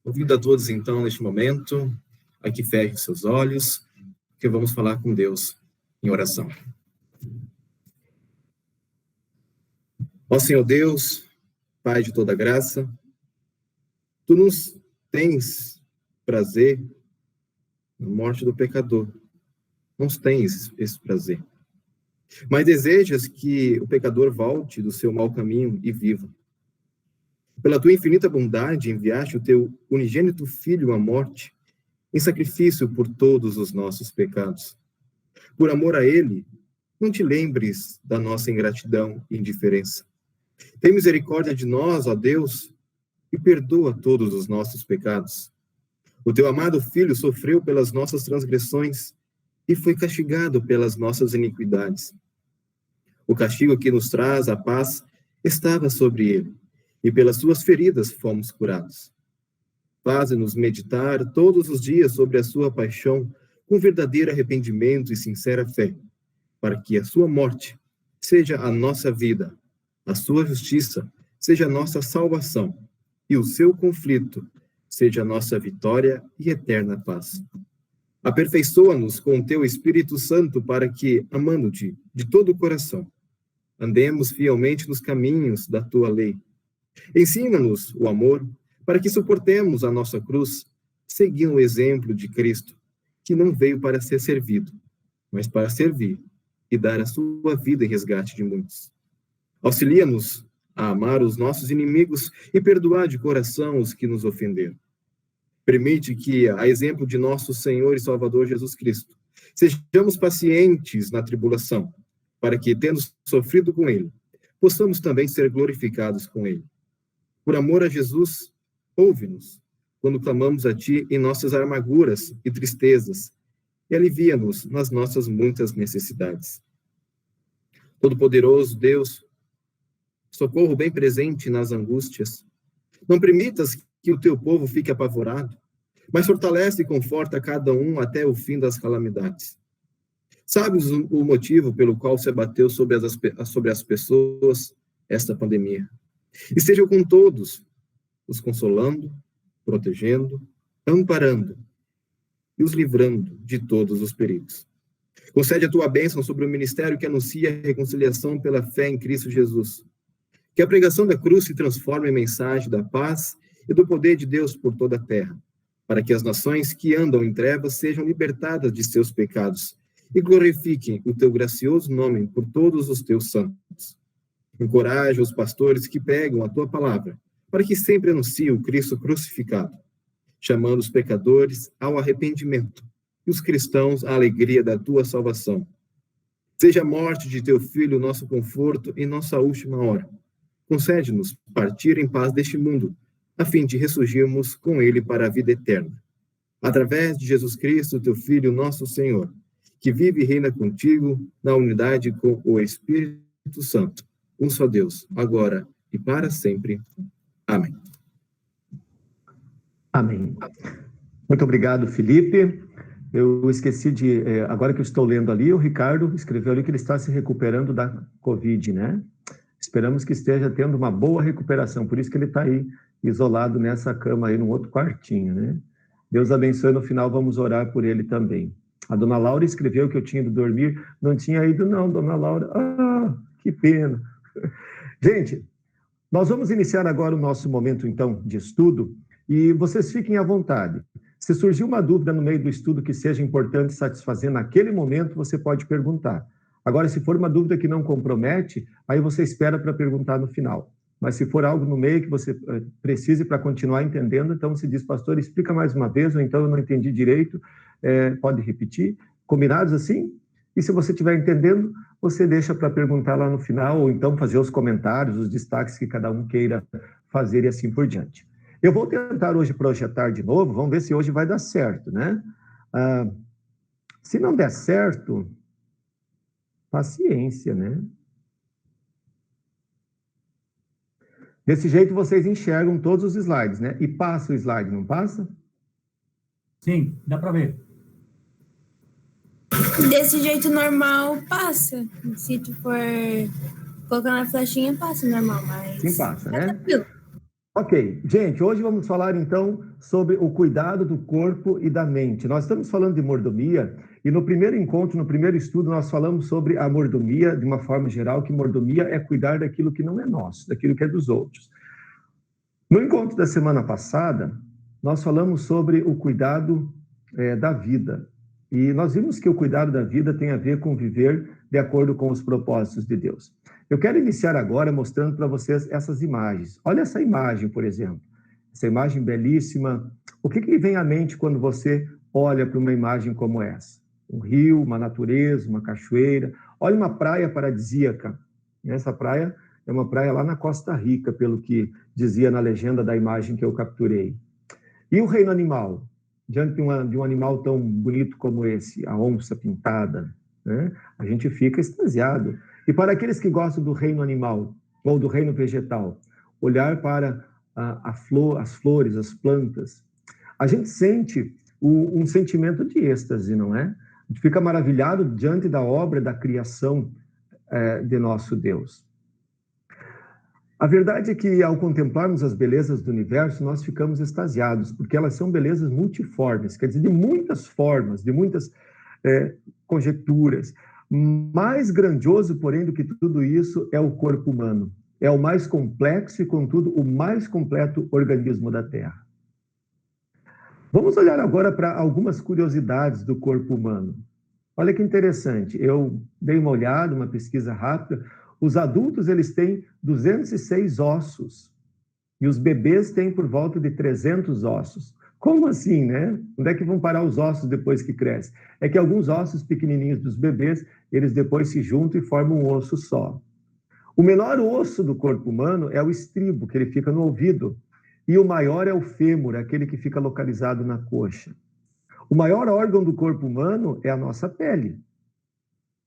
Convido a todos, então, neste momento, a que fechem seus olhos, que vamos falar com Deus em oração. Ó Senhor Deus, Pai de toda graça, Tu nos tens prazer na morte do pecador. Não tens esse prazer. Mas desejas que o pecador volte do seu mau caminho e viva. Pela tua infinita bondade, enviaste o teu unigênito Filho à morte, em sacrifício por todos os nossos pecados. Por amor a ele, não te lembres da nossa ingratidão e indiferença. Tem misericórdia de nós, ó Deus, e perdoa todos os nossos pecados. O teu amado Filho sofreu pelas nossas transgressões e foi castigado pelas nossas iniquidades. O castigo que nos traz a paz estava sobre ele, e pelas suas feridas fomos curados. Faze-nos meditar todos os dias sobre a sua paixão, com verdadeiro arrependimento e sincera fé, para que a sua morte seja a nossa vida, a sua justiça seja a nossa salvação, e o seu conflito seja a nossa vitória e eterna paz. Aperfeiçoa-nos com o teu Espírito Santo para que, amando-te de todo o coração, andemos fielmente nos caminhos da tua lei. Ensina-nos o amor, para que suportemos a nossa cruz, seguindo o exemplo de Cristo, que não veio para ser servido, mas para servir e dar a sua vida em resgate de muitos. Auxilia-nos a amar os nossos inimigos e perdoar de coração os que nos ofenderam. Permite que, a exemplo de nosso Senhor e Salvador Jesus Cristo, sejamos pacientes na tribulação, para que, tendo sofrido com Ele, possamos também ser glorificados com Ele. Por amor a Jesus, ouve-nos, quando clamamos a Ti em nossas amarguras e tristezas, e alivia-nos nas nossas muitas necessidades. Todo-Poderoso Deus, socorro bem presente nas angústias, não permitas que o Teu povo fique apavorado, mas fortalece e conforta cada um até o fim das calamidades. Sabes o motivo pelo qual se abateu sobre as pessoas esta pandemia. Esteja com todos, os consolando, protegendo, amparando e os livrando de todos os perigos. Concede a tua bênção sobre o ministério que anuncia a reconciliação pela fé em Cristo Jesus. Que a pregação da cruz se transforme em mensagem da paz e do poder de Deus por toda a terra, para que as nações que andam em trevas sejam libertadas de seus pecados e glorifiquem o teu gracioso nome por todos os teus santos. Encoraja os pastores que pregam a tua palavra, para que sempre anunciem o Cristo crucificado, chamando os pecadores ao arrependimento e os cristãos à alegria da tua salvação. Seja a morte de teu Filho nosso conforto em nossa última hora. Concede-nos partir em paz deste mundo, a fim de ressurgirmos com ele para a vida eterna. Através de Jesus Cristo, teu Filho, nosso Senhor, que vive e reina contigo na unidade com o Espírito Santo, um só Deus, agora e para sempre. Amém. Amém. Muito obrigado, Felipe. Eu esqueci de... agora que eu estou lendo ali, o Ricardo escreveu ali que ele está se recuperando da Covid, né? Esperamos que esteja tendo uma boa recuperação, por isso que ele está aí isolado nessa cama aí, num outro quartinho, né? Deus abençoe, no final vamos orar por ele também. A dona Laura escreveu que eu tinha ido dormir, não tinha ido não, dona Laura. Ah, que pena. Gente, nós vamos iniciar agora o nosso momento, então, de estudo, e vocês fiquem à vontade. Se surgir uma dúvida no meio do estudo que seja importante satisfazer naquele momento, você pode perguntar. Agora, se for uma dúvida que não compromete, aí você espera para perguntar no final. Mas se for algo no meio que você precise para continuar entendendo, então você diz, pastor, explica mais uma vez, ou então eu não entendi direito, pode repetir. Combinados assim? E se você estiver entendendo, você deixa para perguntar lá no final, ou então fazer os comentários, os destaques que cada um queira fazer e assim por diante. Eu vou tentar hoje projetar de novo, vamos ver se hoje vai dar certo, né? Se não der certo, paciência, né? Desse jeito vocês enxergam todos os slides, né? E passa o slide, não passa? Sim, dá para ver. Desse jeito normal, passa. Se tu for colocar na flechinha, passa normal, mas... Sim, passa, né? Ok, gente, hoje vamos falar então sobre o cuidado do corpo e da mente. Nós estamos falando de mordomia e no primeiro encontro, no primeiro estudo, nós falamos sobre a mordomia de uma forma geral, que mordomia é cuidar daquilo que não é nosso, daquilo que é dos outros. No encontro da semana passada, nós falamos sobre o cuidado da vida. E nós vimos que o cuidado da vida tem a ver com viver de acordo com os propósitos de Deus. Eu quero iniciar agora mostrando para vocês essas imagens. Olha essa imagem, por exemplo. Essa imagem belíssima. O que vem à mente quando você olha para uma imagem como essa? Um rio, uma natureza, uma cachoeira. Olha uma praia paradisíaca. Essa praia é uma praia lá na Costa Rica, pelo que dizia na legenda da imagem que eu capturei. E o reino animal? Diante de um animal tão bonito como esse, a onça pintada, né? A gente fica extasiado. E para aqueles que gostam do reino animal ou do reino vegetal, olhar para as flores, as plantas, a gente sente um sentimento de êxtase, não é? A gente fica maravilhado diante da obra da criação de nosso Deus. A verdade é que, ao contemplarmos as belezas do universo, nós ficamos extasiados, porque elas são belezas multiformes, quer dizer, de muitas formas, de muitas conjecturas. Mais grandioso, porém, do que tudo isso é o corpo humano. É o mais complexo e, contudo, o mais completo organismo da Terra. Vamos olhar agora para algumas curiosidades do corpo humano. Olha que interessante, eu dei uma olhada, uma pesquisa rápida. Os adultos, eles têm 206 ossos e os bebês têm por volta de 300 ossos. Como assim, né? Onde é que vão parar os ossos depois que crescem? É que alguns ossos pequenininhos dos bebês, eles depois se juntam e formam um osso só. O menor osso do corpo humano é o estribo, que ele fica no ouvido, e o maior é o fêmur, aquele que fica localizado na coxa. O maior órgão do corpo humano é a nossa pele.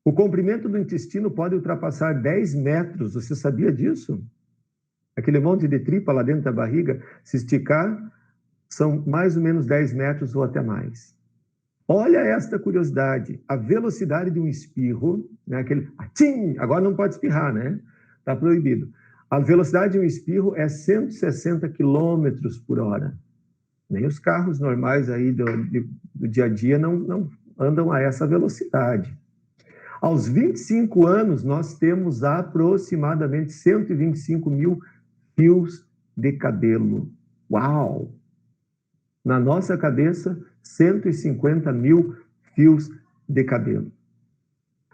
O comprimento do intestino pode ultrapassar 10 metros, você sabia disso? Aquele monte de tripa lá dentro da barriga, se esticar, são mais ou menos 10 metros ou até mais. Olha esta curiosidade, a velocidade de um espirro, né, aquele atim, agora não pode espirrar, né? Está proibido. A velocidade de um espirro é 160 quilômetros por hora. Nem os carros normais aí do dia a dia não andam a essa velocidade. Aos 25 anos, nós temos aproximadamente 125 mil fios de cabelo. Uau! Na nossa cabeça, 150 mil fios de cabelo.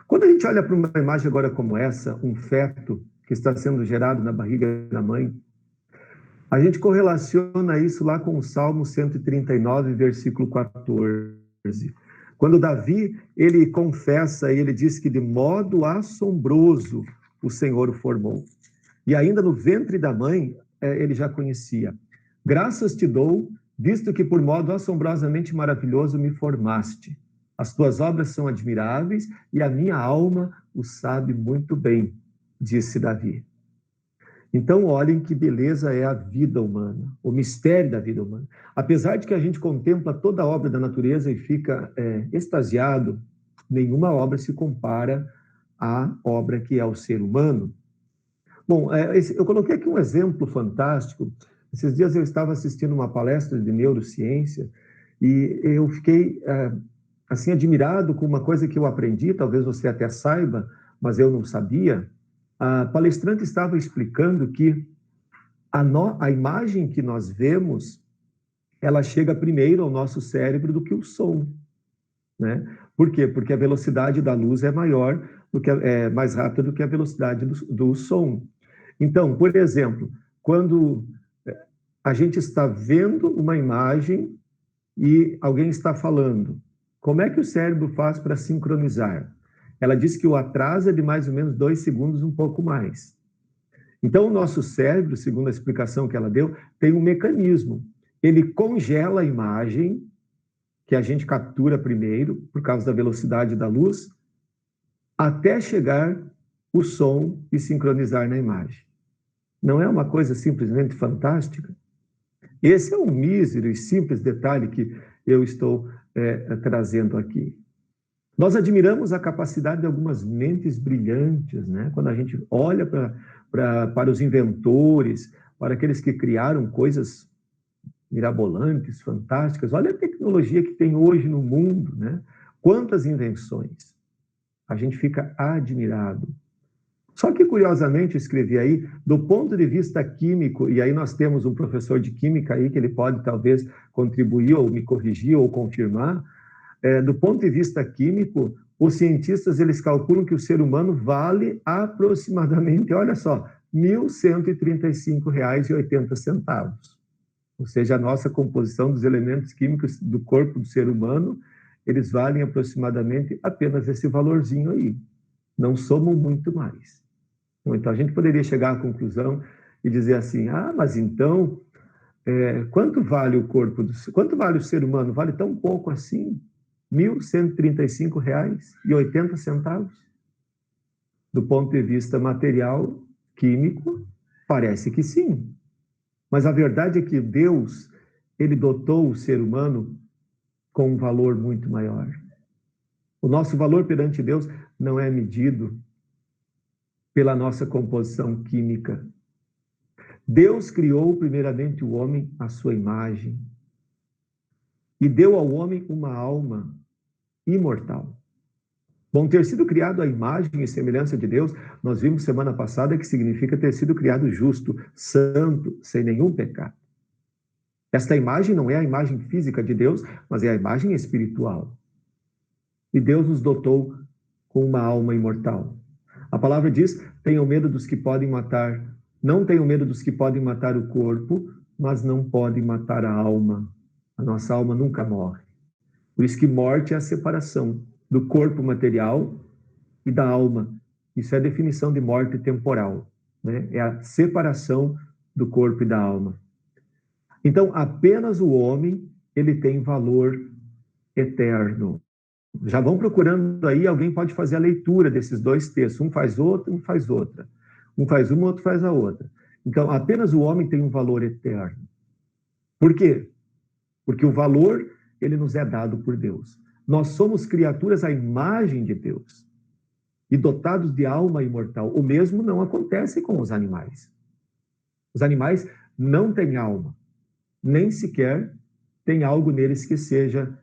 Quando a gente olha para uma imagem agora como essa, um feto que está sendo gerado na barriga da mãe, a gente correlaciona isso lá com o Salmo 139, versículo 14. Quando Davi, ele confessa e ele diz que de modo assombroso o Senhor o formou. E ainda no ventre da mãe, ele já conhecia. Graças te dou, visto que por modo assombrosamente maravilhoso me formaste. As tuas obras são admiráveis e a minha alma o sabe muito bem, disse Davi. Então, olhem que beleza é a vida humana, o mistério da vida humana. Apesar de que a gente contempla toda a obra da natureza e fica extasiado, nenhuma obra se compara à obra que é o ser humano. Bom, eu coloquei aqui um exemplo fantástico. Esses dias eu estava assistindo uma palestra de neurociência e eu fiquei assim admirado com uma coisa que eu aprendi, talvez você até saiba, mas eu não sabia. A palestrante estava explicando que a imagem que nós vemos, ela chega primeiro ao nosso cérebro do que o som, né? Por quê? Porque a velocidade da luz é maior, mais rápida do que a velocidade do som. Então, por exemplo, quando a gente está vendo uma imagem e alguém está falando, como é que o cérebro faz para sincronizar? Ela diz que o atraso é de mais ou menos 2 segundos, um pouco mais. Então, o nosso cérebro, segundo a explicação que ela deu, tem um mecanismo. Ele congela a imagem, que a gente captura primeiro, por causa da velocidade da luz, até chegar o som e sincronizar na imagem. Não é uma coisa simplesmente fantástica? Esse é um mísero e simples detalhe que eu estou trazendo aqui. Nós admiramos a capacidade de algumas mentes brilhantes, né? Quando a gente olha para os inventores, para aqueles que criaram coisas mirabolantes, fantásticas. Olha a tecnologia que tem hoje no mundo, né? Quantas invenções. A gente fica admirado. Só que, curiosamente, eu escrevi aí, do ponto de vista químico, e aí nós temos um professor de química aí, que ele pode talvez contribuir, ou me corrigir, ou confirmar, do ponto de vista químico, os cientistas, eles calculam que o ser humano vale aproximadamente, olha só, R$ 1.135,80. Ou seja, a nossa composição dos elementos químicos do corpo do ser humano, eles valem aproximadamente apenas esse valorzinho aí. Não somos muito mais. Então, a gente poderia chegar à conclusão e dizer assim, mas então, quanto vale o corpo, quanto vale o ser humano? Vale tão pouco assim? R$ 1.135,80? Do ponto de vista material, químico, parece que sim. Mas a verdade é que Deus, ele dotou o ser humano com um valor muito maior. O nosso valor perante Deus não é medido pela nossa composição química. Deus criou primeiramente o homem à sua imagem e deu ao homem uma alma imortal. Bom, ter sido criado à imagem e semelhança de Deus, nós vimos semana passada que significa ter sido criado justo, santo, sem nenhum pecado. Esta imagem não é a imagem física de Deus, mas é a imagem espiritual. E Deus nos dotou com uma alma imortal. A palavra diz, tenham medo dos que podem matar, não tenham medo dos que podem matar o corpo, mas não podem matar a alma. A nossa alma nunca morre. Por isso que morte é a separação do corpo material e da alma. Isso é a definição de morte temporal, né? É a separação do corpo e da alma. Então, apenas o homem, ele tem valor eterno. Já vão procurando aí, alguém pode fazer a leitura desses dois textos. Um faz outra, um faz outra. Um faz uma, outro faz a outra. Então, apenas o homem tem um valor eterno. Por quê? Porque o valor, ele nos é dado por Deus. Nós somos criaturas à imagem de Deus e dotados de alma imortal. O mesmo não acontece com os animais. Os animais não têm alma, nem sequer tem algo neles que seja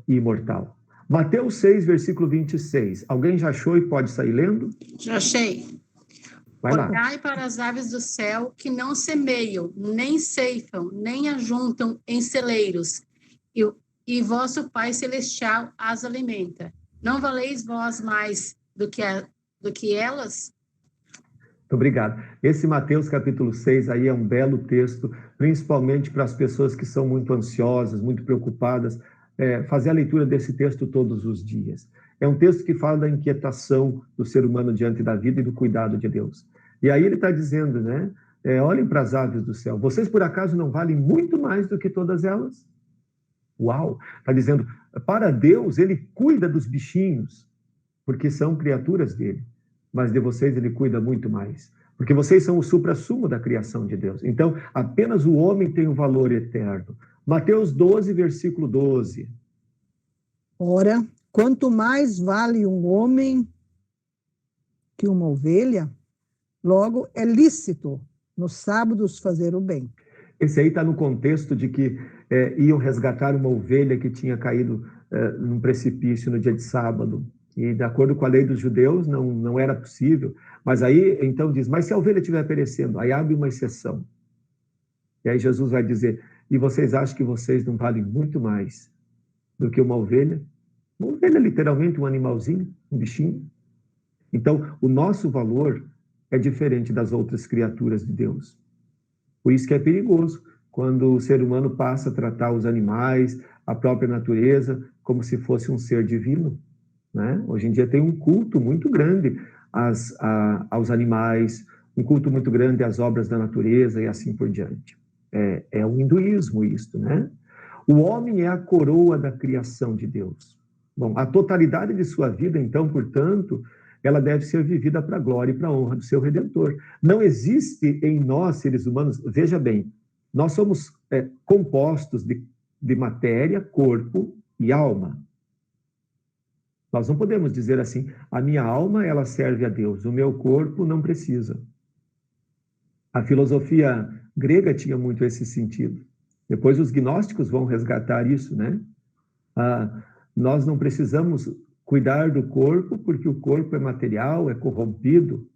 imortal. Mateus 6, versículo 26. Alguém já achou e pode sair lendo? Já achei. Vai lá. Olhai para as aves do céu, que não semeiam, nem ceifam, nem ajuntam em celeiros, e vosso Pai Celestial as alimenta. Não valeis vós mais do que elas? Muito obrigado. Esse Mateus capítulo 6 aí é um belo texto, principalmente para as pessoas que são muito ansiosas, muito preocupadas, fazer a leitura desse texto todos os dias. É um texto que fala da inquietação do ser humano diante da vida e do cuidado de Deus. E aí ele está dizendo, né? Olhem para as aves do céu. Vocês, por acaso, não valem muito mais do que todas elas? Uau! Está dizendo, para Deus, ele cuida dos bichinhos, porque são criaturas dele. Mas de vocês ele cuida muito mais. Porque vocês são o suprassumo da criação de Deus. Então, apenas o homem tem um valor eterno. Mateus 12, versículo 12. Ora, quanto mais vale um homem que uma ovelha, logo é lícito nos sábados fazer o bem. Esse aí está no contexto de que iam resgatar uma ovelha que tinha caído num precipício no dia de sábado. E de acordo com a lei dos judeus, não era possível. Mas aí, então diz, mas se a ovelha estiver perecendo, aí abre uma exceção. E aí Jesus vai dizer, e vocês acham que vocês não valem muito mais do que uma ovelha? Uma ovelha é literalmente um animalzinho, um bichinho. Então, o nosso valor é diferente das outras criaturas de Deus. Por isso que é perigoso quando o ser humano passa a tratar os animais, a própria natureza, como se fosse um ser divino. Né? Hoje em dia tem um culto muito grande aos animais, um culto muito grande às obras da natureza e assim por diante. É o hinduísmo isto, né? O homem é a coroa da criação de Deus. Bom, a totalidade de sua vida, então, portanto, ela deve ser vivida para a glória e para a honra do seu Redentor. Não existe em nós, seres humanos, veja bem, nós somos compostos de matéria, corpo e alma. Nós não podemos dizer assim, a minha alma, ela serve a Deus, o meu corpo não precisa. A filosofia grega tinha muito esse sentido. Depois os gnósticos vão resgatar isso, né? Nós não precisamos cuidar do corpo, porque o corpo é material, é corrompido.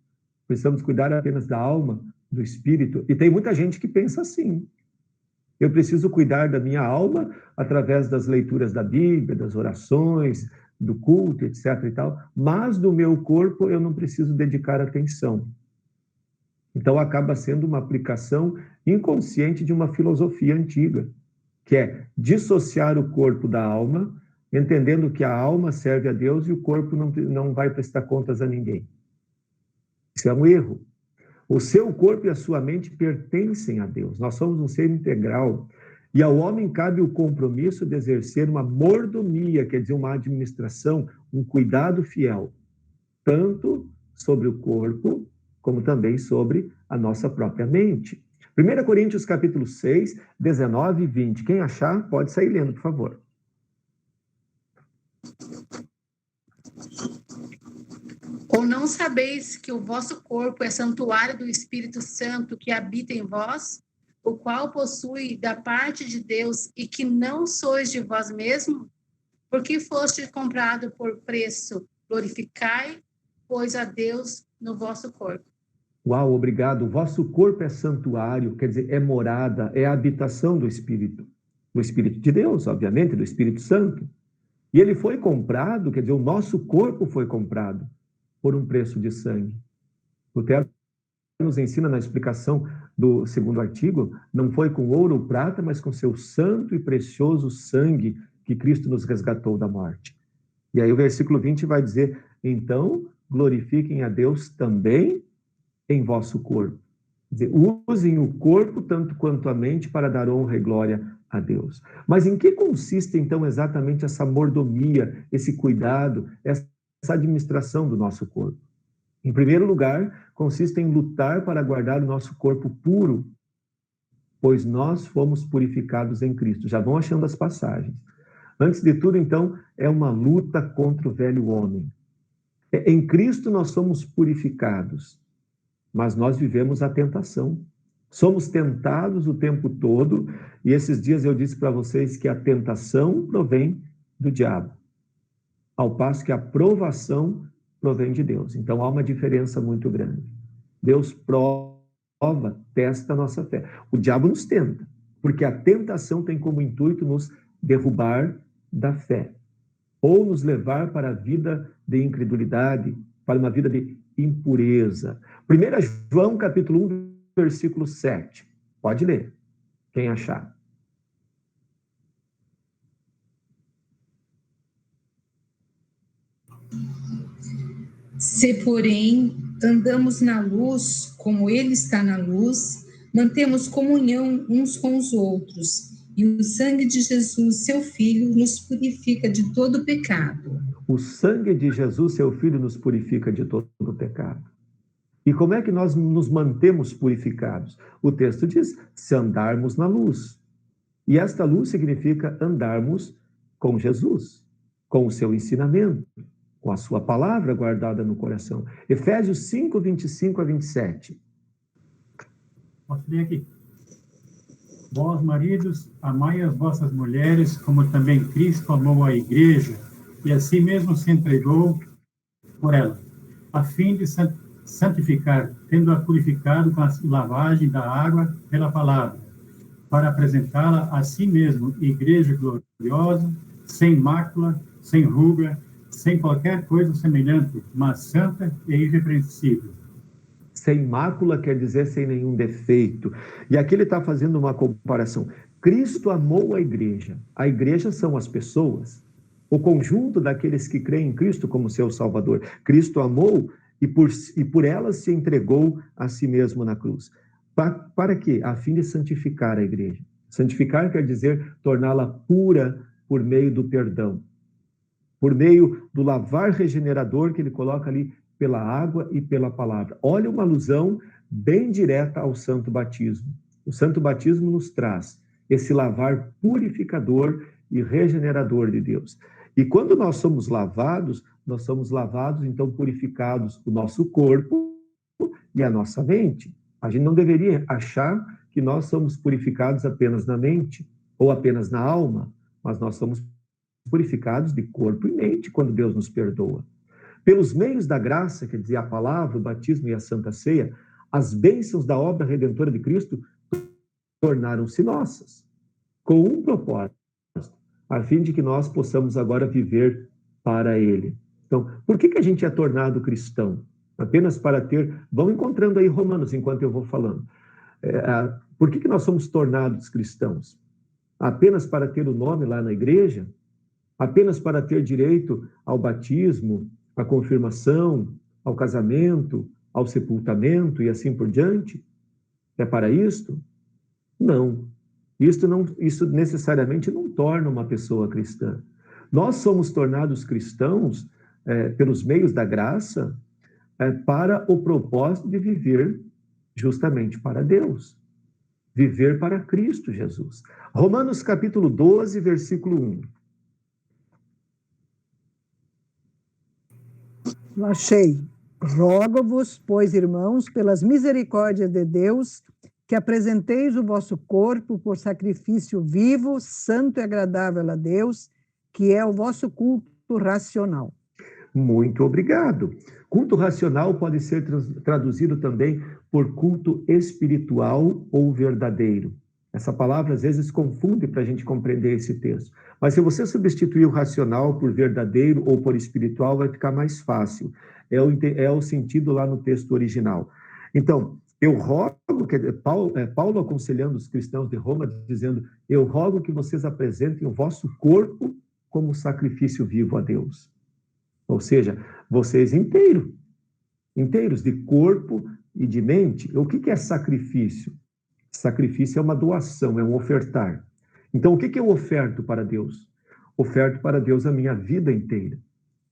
Precisamos cuidar apenas da alma, do espírito. E tem muita gente que pensa assim. Eu preciso cuidar da minha alma através das leituras da Bíblia, das orações, do culto, etc. e tal, mas do meu corpo eu não preciso dedicar atenção. Então acaba sendo uma aplicação inconsciente de uma filosofia antiga, que é dissociar o corpo da alma, entendendo que a alma serve a Deus e o corpo não vai prestar contas a ninguém. Isso é um erro. O seu corpo e a sua mente pertencem a Deus. Nós somos um ser integral. E ao homem cabe o compromisso de exercer uma mordomia, quer dizer, uma administração, um cuidado fiel, tanto sobre o corpo, como também sobre a nossa própria mente. 1 Coríntios capítulo 6, 19 e 20. Quem achar, pode sair lendo, por favor. Ou não sabeis que o vosso corpo é santuário do Espírito Santo que habita em vós, o qual possui da parte de Deus e que não sois de vós mesmo? Porque foste comprado por preço, glorificai, pois, a Deus no vosso corpo. Uau, obrigado. O vosso corpo é santuário, quer dizer, é morada, é a habitação do Espírito de Deus, obviamente, do Espírito Santo. E ele foi comprado, quer dizer, o nosso corpo foi comprado por um preço de sangue. Lutero nos ensina na explicação do segundo artigo, não foi com ouro ou prata, mas com seu santo e precioso sangue que Cristo nos resgatou da morte. E aí o versículo 20 vai dizer, então, glorifiquem a Deus também em vosso corpo. Quer dizer, usem o corpo tanto quanto a mente para dar honra e glória a Deus. Mas em que consiste, então, exatamente essa mordomia, esse cuidado, essa administração do nosso corpo? Em primeiro lugar, consiste em lutar para guardar o nosso corpo puro, pois nós fomos purificados em Cristo. Já vão achando as passagens. Antes de tudo, então, é uma luta contra o velho homem. Em Cristo nós somos purificados, mas nós vivemos a tentação. Somos tentados o tempo todo, e esses dias eu disse para vocês que a tentação provém do diabo, ao passo que a provação provém de Deus. Então há uma diferença muito grande. Deus prova, testa a nossa fé. O diabo nos tenta, porque a tentação tem como intuito nos derrubar da fé, ou nos levar para a vida de incredulidade, para uma vida de impureza. 1 João capítulo 1, versículo 7. Pode ler, quem achar. Se, porém, andamos na luz, como ele está na luz, mantemos comunhão uns com os outros, e o sangue de Jesus, seu Filho, nos purifica de todo pecado. O sangue de Jesus, seu Filho, nos purifica de todo pecado. E como é que nós nos mantemos purificados? O texto diz, se andarmos na luz. E esta luz significa andarmos com Jesus, com o seu ensinamento, com a sua palavra guardada no coração. Efésios 5, 25 a 27. Posso ler aqui? Vós, maridos, amai as vossas mulheres, como também Cristo amou a igreja, e a si mesmo se entregou por ela, a fim de santificar, tendo-a purificado com a lavagem da água pela palavra, para apresentá-la a si mesmo, igreja gloriosa, sem mácula, sem ruga, sem qualquer coisa semelhante, mas santa e irrepreensível. Sem mácula quer dizer sem nenhum defeito. E aqui ele está fazendo uma comparação. Cristo amou a igreja são as pessoas, o conjunto daqueles que creem em Cristo como seu Salvador. Cristo amou e por elas se entregou a si mesmo na cruz. Para quê? A fim de santificar a igreja. Santificar quer dizer torná-la pura por meio do perdão, por meio do lavar regenerador que ele coloca ali pela água e pela palavra. Olha uma alusão bem direta ao santo batismo. O santo batismo nos traz esse lavar purificador e regenerador de Deus. E quando nós somos lavados, então purificados o nosso corpo e a nossa mente. A gente não deveria achar que nós somos purificados apenas na mente ou apenas na alma, mas nós somos purificados de corpo e mente quando Deus nos perdoa. Pelos meios da graça, quer dizer, a palavra, o batismo e a Santa Ceia, as bênçãos da obra redentora de Cristo tornaram-se nossas, com um propósito, a fim de que nós possamos agora viver para Ele. Então, por que a gente é tornado cristão? Apenas para ter... Vão encontrando aí Romanos, enquanto eu vou falando. Por que nós somos tornados cristãos? Apenas para ter o nome lá na igreja? Apenas para ter direito ao batismo, à confirmação, ao casamento, ao sepultamento e assim por diante? É para isto? Não. Isso necessariamente não torna uma pessoa cristã. Nós somos tornados cristãos pelos meios da graça para o propósito de viver justamente para Deus. Viver para Cristo Jesus. Romanos capítulo 12, versículo 1. Achei. Rogo-vos, pois, irmãos, pelas misericórdias de Deus, que apresenteis o vosso corpo por sacrifício vivo, santo e agradável a Deus, que é o vosso culto racional. Muito obrigado. Culto racional pode ser traduzido também por culto espiritual ou verdadeiro. Essa palavra às vezes confunde para a gente compreender esse texto. Mas se você substituir o racional por verdadeiro ou por espiritual, vai ficar mais fácil. É o sentido lá no texto original. Então, eu rogo, Paulo aconselhando os cristãos de Roma, dizendo, eu rogo que vocês apresentem o vosso corpo como sacrifício vivo a Deus. Ou seja, vocês inteiros de corpo e de mente. O que é sacrifício? Sacrifício é uma doação, é um ofertar. Então, o que eu oferto para Deus? Oferto para Deus a minha vida inteira.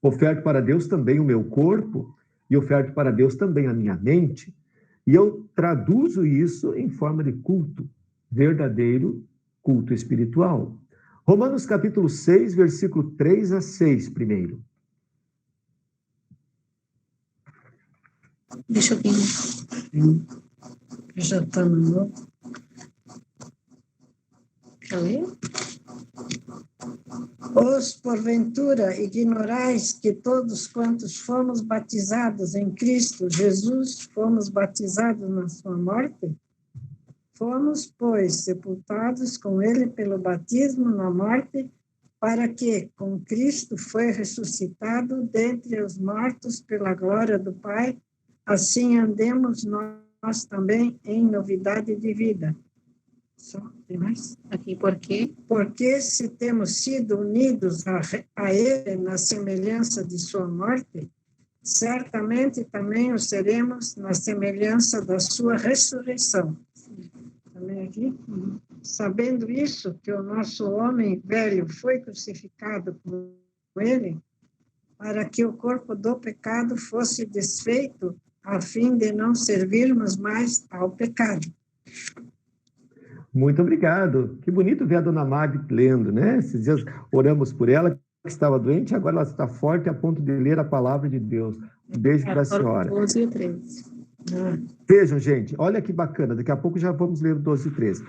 Oferto para Deus também o meu corpo e oferto para Deus também a minha mente. E eu traduzo isso em forma de culto, verdadeiro culto espiritual. Romanos capítulo 6, versículo 3 a 6, primeiro. Deixa eu ver. Já está no novo. Quer ler? Os, porventura, ignorais que todos quantos fomos batizados em Cristo Jesus, fomos batizados na sua morte? Fomos, pois, sepultados com ele pelo batismo na morte, para que, com Cristo, foi ressuscitado dentre os mortos pela glória do Pai, assim andemos nós também em novidade de vida. Só, tem mais? Aqui, por quê? Porque se temos sido unidos a ele na semelhança de sua morte, certamente também o seremos na semelhança da sua ressurreição. Também aqui? Sabendo isso, que o nosso homem velho foi crucificado com ele, para que o corpo do pecado fosse desfeito, a fim de não servirmos mais ao pecado. Muito obrigado. Que bonito ver a dona Magda lendo, né? Esses dias oramos por ela, que estava doente, agora ela está forte a ponto de ler a palavra de Deus. Um beijo para a senhora. 12 e 13. Vejam, gente, olha que bacana. Daqui a pouco já vamos ler o 12 e 13.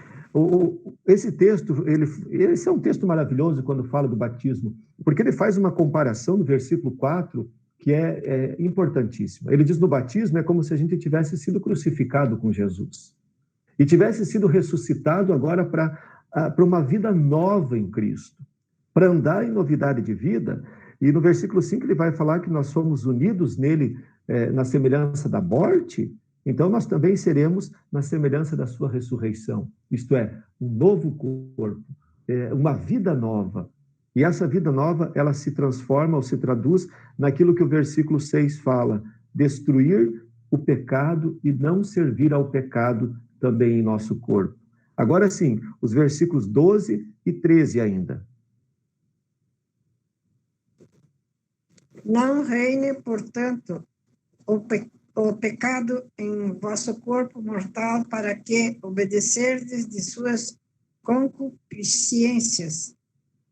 Esse texto, esse é um texto maravilhoso quando fala do batismo, porque ele faz uma comparação no versículo 4, que é importantíssima. Ele diz, no batismo é como se a gente tivesse sido crucificado com Jesus e tivesse sido ressuscitado agora para uma vida nova em Cristo, para andar em novidade de vida. E no versículo 5 ele vai falar que nós somos unidos nele na semelhança da morte, então nós também seremos na semelhança da sua ressurreição, isto é, um novo corpo, uma vida nova. E essa vida nova, ela se transforma ou se traduz naquilo que o versículo 6 fala, destruir o pecado e não servir ao pecado também em nosso corpo. Agora sim, os versículos 12 e 13 ainda. Não reine, portanto, o pecado em vosso corpo mortal, para que obedecerdes de suas concupiscências.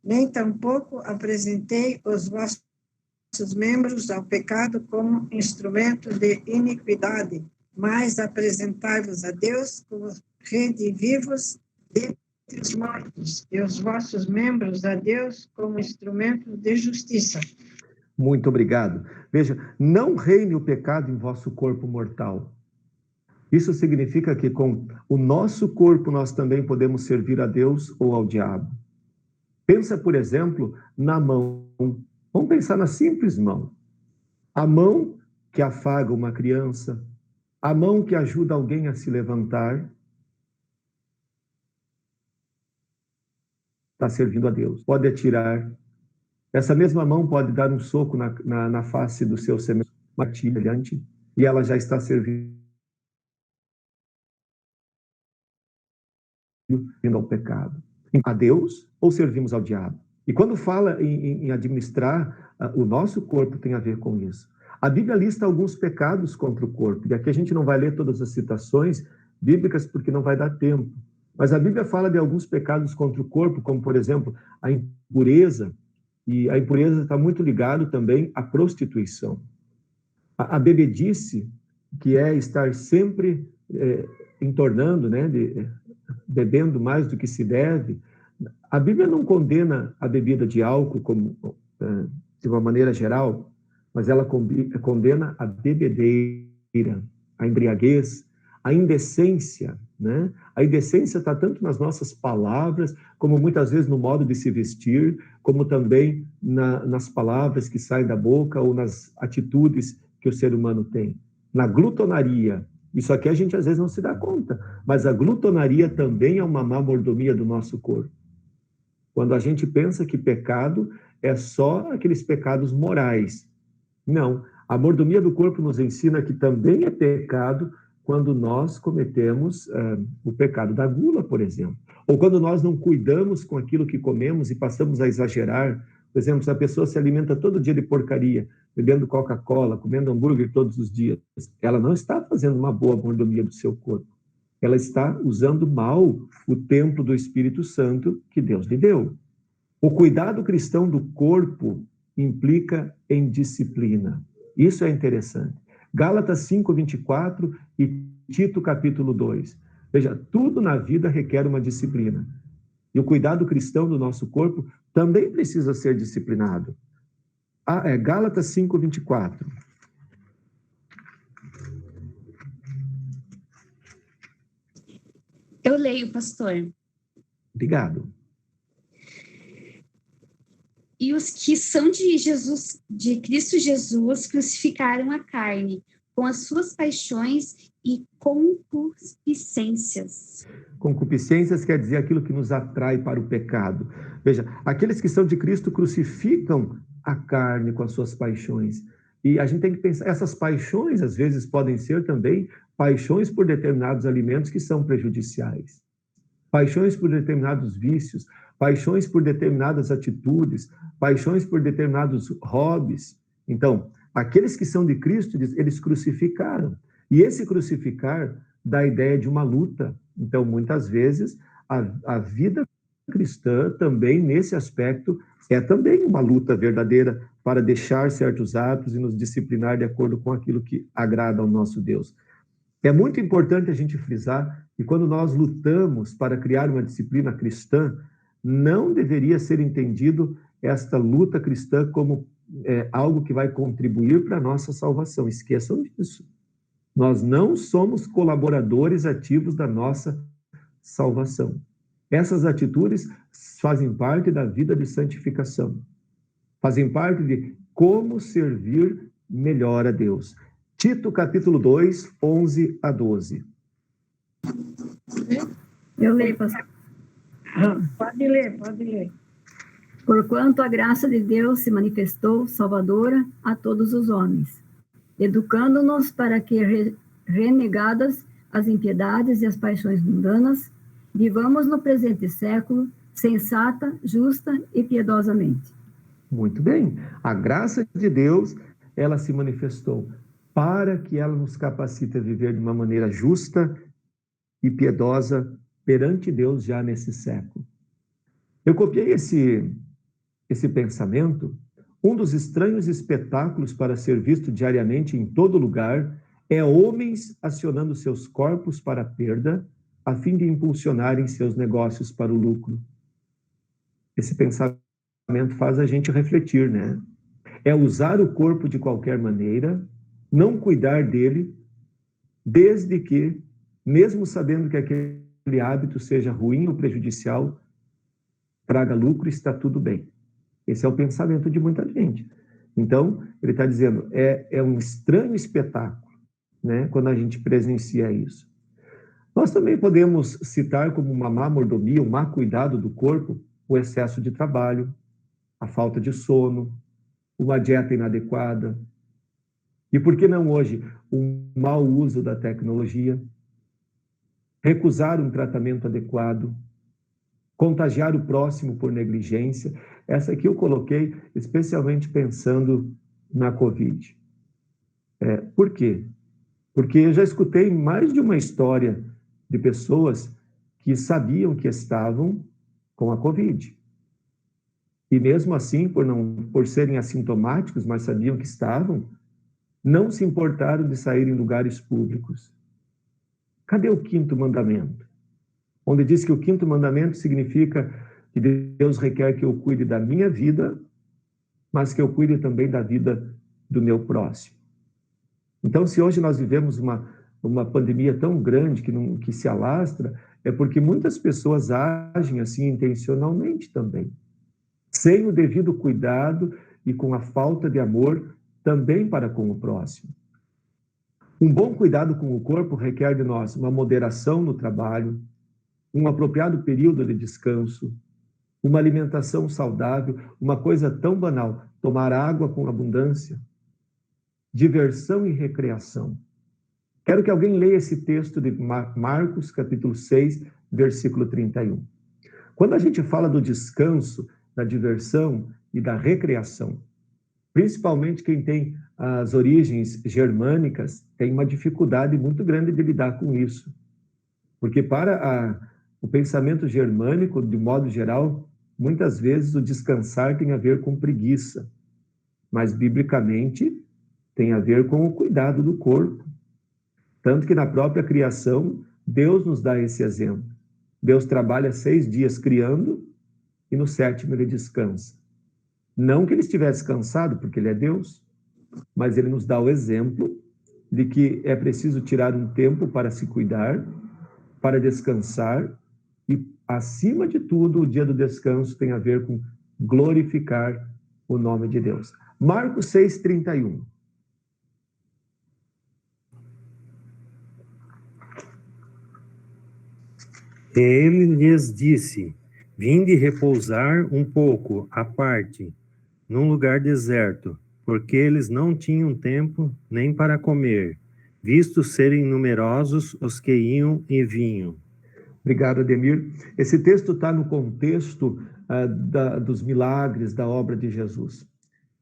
Nem tampouco apresentei os vossos membros ao pecado como instrumento de iniquidade, mas apresentai-vos a Deus como redivivos dentre os mortos, e os vossos membros a Deus como instrumentos de justiça. Muito obrigado. Veja, não reine o pecado em vosso corpo mortal. Isso significa que com o nosso corpo nós também podemos servir a Deus ou ao diabo. Pensa, por exemplo, na mão. Vamos pensar na simples mão. A mão que afaga uma criança, a mão que ajuda alguém a se levantar, está servindo a Deus. Pode atirar. Essa mesma mão pode dar um soco na face do seu semelhante e ela já está servindo ao pecado. A Deus ou servimos ao diabo? E quando fala em administrar, o nosso corpo tem a ver com isso. A Bíblia lista alguns pecados contra o corpo, e aqui a gente não vai ler todas as citações bíblicas porque não vai dar tempo. Mas a Bíblia fala de alguns pecados contra o corpo, como, por exemplo, a impureza, e a impureza está muito ligado também à prostituição. A bebedice, que é estar sempre entornando, né, bebendo mais do que se deve. A Bíblia não condena a bebida de álcool como, de uma maneira geral, mas ela condena a bebedeira, a embriaguez, a indecência, né? A indecência está tanto nas nossas palavras, como muitas vezes no modo de se vestir, como também nas palavras que saem da boca ou nas atitudes que o ser humano tem. Na glutonaria, isso aqui a gente às vezes não se dá conta, mas a glutonaria também é uma má mordomia do nosso corpo. Quando a gente pensa que pecado é só aqueles pecados morais. Não, a mordomia do corpo nos ensina que também é pecado quando nós cometemos o pecado da gula, por exemplo. Ou quando nós não cuidamos com aquilo que comemos e passamos a exagerar. Por exemplo, se a pessoa se alimenta todo dia de porcaria, bebendo Coca-Cola, comendo hambúrguer todos os dias, ela não está fazendo uma boa mordomia do seu corpo. Ela está usando mal o templo do Espírito Santo que Deus lhe deu. O cuidado cristão do corpo implica em disciplina. Isso é interessante. Gálatas 5:24 e Tito capítulo 2. Veja, tudo na vida requer uma disciplina. E o cuidado cristão do nosso corpo também precisa ser disciplinado. Gálatas 5:24. Eu leio, pastor. Obrigado. E os que são de Cristo Jesus, crucificaram a carne com as suas paixões e concupiscências. Concupiscências quer dizer aquilo que nos atrai para o pecado. Veja, aqueles que são de Cristo crucificam a carne com as suas paixões. E a gente tem que pensar, essas paixões às vezes podem ser também paixões por determinados alimentos que são prejudiciais. Paixões por determinados vícios, paixões por determinadas atitudes, paixões por determinados hobbies. Então, aqueles que são de Cristo, eles crucificaram. E esse crucificar dá a ideia de uma luta. Então, muitas vezes, a vida cristã também, nesse aspecto, é também uma luta verdadeira para deixar certos atos e nos disciplinar de acordo com aquilo que agrada ao nosso Deus. É muito importante a gente frisar que quando nós lutamos para criar uma disciplina cristã, não deveria ser entendido esta luta cristã como algo que vai contribuir para a nossa salvação. Esqueçam disso. Nós não somos colaboradores ativos da nossa salvação. Essas atitudes fazem parte da vida de santificação. Fazem parte de como servir melhor a Deus. Tito, capítulo 2, 11 a 12. Eu leio, pastor. Pode ler, pode ler. Porquanto a graça de Deus se manifestou salvadora a todos os homens, educando-nos para que, renegadas as impiedades e as paixões mundanas, vivamos no presente século sensata, justa e piedosamente. Muito bem. A graça de Deus, ela se manifestou para que ela nos capacite a viver de uma maneira justa e piedosa perante Deus já nesse século. Eu copiei esse pensamento. Um dos estranhos espetáculos para ser visto diariamente em todo lugar É homens acionando seus corpos para a perda, a fim de impulsionarem seus negócios para o lucro. Esse pensamento faz a gente refletir, né? É usar o corpo de qualquer maneira, não cuidar dele, desde que, mesmo sabendo que aquele hábito seja ruim ou prejudicial, traga lucro, está tudo bem. Esse é o pensamento de muita gente. Então, ele está dizendo, é um estranho espetáculo, né, quando a gente presencia isso. Nós também podemos citar como uma má mordomia, um má cuidado do corpo, o excesso de trabalho, a falta de sono, uma dieta inadequada. E por que não hoje? Um mau uso da tecnologia, recusar um tratamento adequado, contagiar o próximo por negligência. Essa aqui eu coloquei especialmente pensando na Covid. Por quê? Porque eu já escutei mais de uma história de pessoas que sabiam que estavam com a Covid. E mesmo assim, por serem assintomáticos, mas sabiam que estavam, não se importaram de sair em lugares públicos. Cadê o quinto mandamento? Onde diz que o quinto mandamento significa que Deus requer que eu cuide da minha vida, mas que eu cuide também da vida do meu próximo. Então, se hoje nós vivemos uma pandemia tão grande que se alastra, é porque muitas pessoas agem assim intencionalmente também, sem o devido cuidado e com a falta de amor também para com o próximo. Um bom cuidado com o corpo requer de nós uma moderação no trabalho, um apropriado período de descanso, uma alimentação saudável, uma coisa tão banal, tomar água com abundância, diversão e recreação. Quero que alguém leia esse texto de Marcos, capítulo 6, versículo 31. Quando a gente fala do descanso, da diversão e da recreação, principalmente quem tem as origens germânicas, tem uma dificuldade muito grande de lidar com isso. Porque para o pensamento germânico, de modo geral, muitas vezes o descansar tem a ver com preguiça, mas biblicamente tem a ver com o cuidado do corpo. Tanto que na própria criação, Deus nos dá esse exemplo. Deus trabalha 6 dias criando e no 7º ele descansa. Não que ele estivesse cansado, porque ele é Deus, mas ele nos dá o exemplo de que é preciso tirar um tempo para se cuidar, para descansar, e, acima de tudo, o dia do descanso tem a ver com glorificar o nome de Deus. Marcos 6, 31. Ele lhes disse: vinde repousar um pouco à parte, num lugar deserto, porque eles não tinham tempo nem para comer, visto serem numerosos os que iam e vinham. Obrigado, Ademir. Esse texto está no contexto dos milagres da obra de Jesus.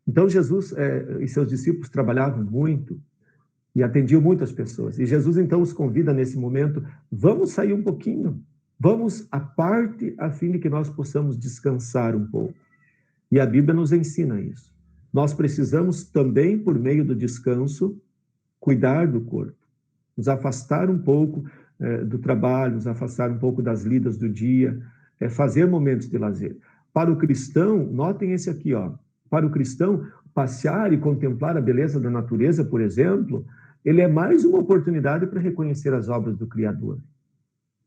Então, Jesus e seus discípulos trabalhavam muito e atendiam muitas pessoas. E Jesus, então, os convida nesse momento, vamos sair um pouquinho, vamos à parte, a fim de que nós possamos descansar um pouco. E a Bíblia nos ensina isso. Nós precisamos também, por meio do descanso, cuidar do corpo, nos afastar um pouco do trabalho, nos afastar um pouco das lidas do dia, fazer momentos de lazer. Para o cristão, notem esse aqui, ó. Para o cristão, passear e contemplar a beleza da natureza, por exemplo, ele é mais uma oportunidade para reconhecer as obras do Criador.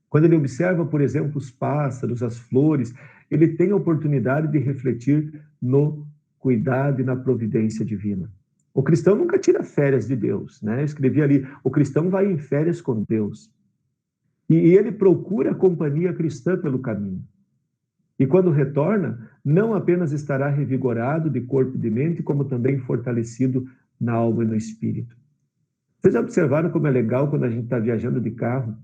Quando ele observa, por exemplo, os pássaros, as flores, ele tem a oportunidade de refletir no cuidado e na providência divina. O cristão nunca tira férias de Deus, né? Eu escrevi ali, o cristão vai em férias com Deus. E ele procura a companhia cristã pelo caminho. E quando retorna, não apenas estará revigorado de corpo e de mente, como também fortalecido na alma e no espírito. Vocês já observaram como é legal quando a gente está viajando de carro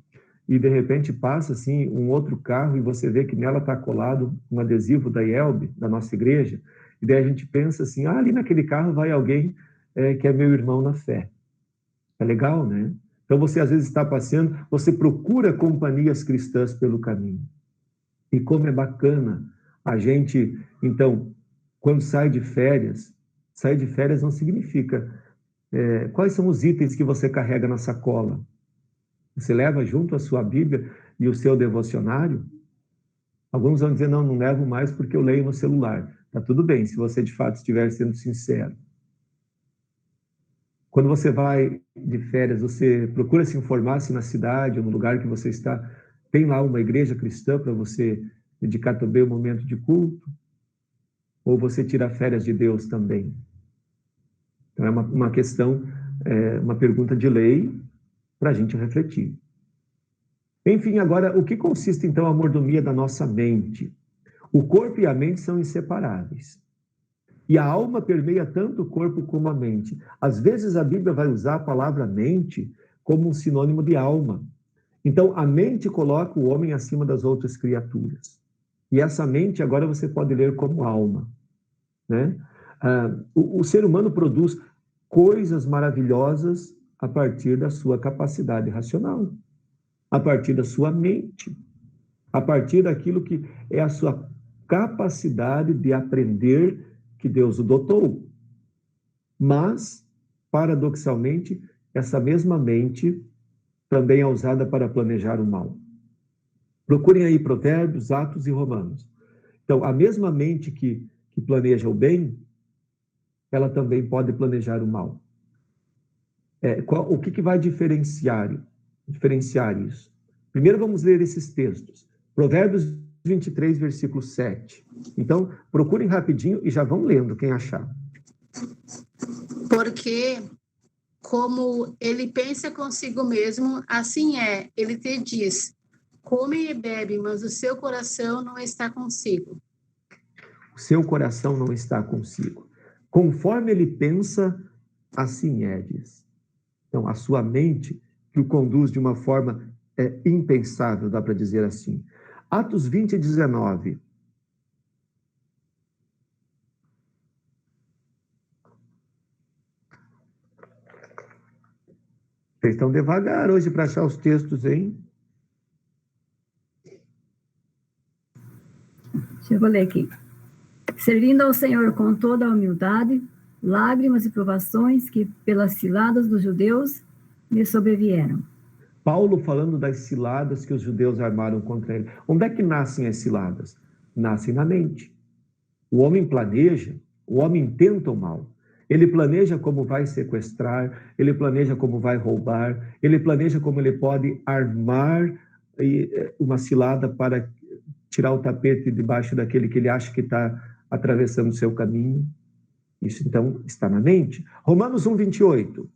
e de repente passa assim um outro carro e você vê que nela está colado um adesivo da IELB, da nossa igreja, e daí a gente pensa assim, ali naquele carro vai alguém que é meu irmão na fé. É legal, né? Então você às vezes está passeando, você procura companhias cristãs pelo caminho. E como é bacana a gente, então, quando sai de férias não significa quais são os itens que você carrega na sacola? Você leva junto a sua Bíblia e o seu devocionário? Alguns vão dizer, não levo mais porque eu leio no celular. Tá tudo bem, se você de fato estiver sendo sincero. Quando você vai de férias, você procura se informar se na cidade ou no lugar que você está, tem lá uma igreja cristã para você dedicar também o momento de culto? Ou você tira férias de Deus também? Então é uma questão, uma pergunta de lei para a gente refletir. Enfim, agora, o que consiste então a mordomia da nossa mente? O corpo e a mente são inseparáveis. E a alma permeia tanto o corpo como a mente. Às vezes a Bíblia vai usar a palavra mente como um sinônimo de alma. Então, a mente coloca o homem acima das outras criaturas. E essa mente agora você pode ler como alma, né? O ser humano produz coisas maravilhosas a partir da sua capacidade racional, a partir da sua mente, a partir daquilo que é a sua capacidade de aprender que Deus o dotou. Mas, paradoxalmente, essa mesma mente também é usada para planejar o mal. Procurem aí Provérbios, Atos e Romanos. Então, a mesma mente que planeja o bem, ela também pode planejar o mal. O que vai diferenciar isso? Primeiro vamos ler esses textos. Provérbios 23, versículo 7. Então, procurem rapidinho e já vão lendo, quem achar. Porque, como ele pensa consigo mesmo, assim é. Ele te diz, come e bebe, mas o seu coração não está consigo. O seu coração não está consigo. Conforme ele pensa, assim é, diz. Então, a sua mente que o conduz de uma forma impensável, dá para dizer assim. Atos 20, 19. Vocês estão devagar hoje para achar os textos, hein? Deixa eu ler aqui. Servindo ao Senhor com toda a humildade, lágrimas e provações que, pelas ciladas dos judeus, lhe sobrevieram. Paulo falando das ciladas que os judeus armaram contra ele. Onde é que nascem as ciladas? Nascem na mente. O homem planeja, o homem tenta o mal. Ele planeja como vai sequestrar, ele planeja como vai roubar, ele planeja como ele pode armar uma cilada para tirar o tapete debaixo daquele que ele acha que está atravessando o seu caminho. Isso, então, está na mente. Romanos 1, 28.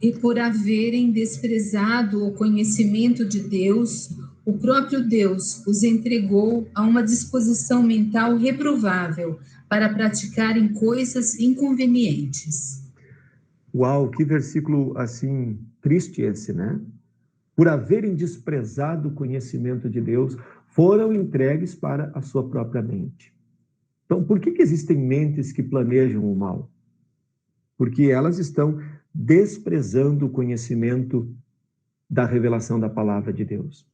E por haverem desprezado o conhecimento de Deus, o próprio Deus os entregou a uma disposição mental reprovável para praticarem coisas inconvenientes. Uau, que versículo, assim, triste esse, né? Por haverem desprezado o conhecimento de Deus, foram entregues para a sua própria mente. Então, por que existem mentes que planejam o mal? Porque elas estão desprezando o conhecimento da revelação da palavra de Deus.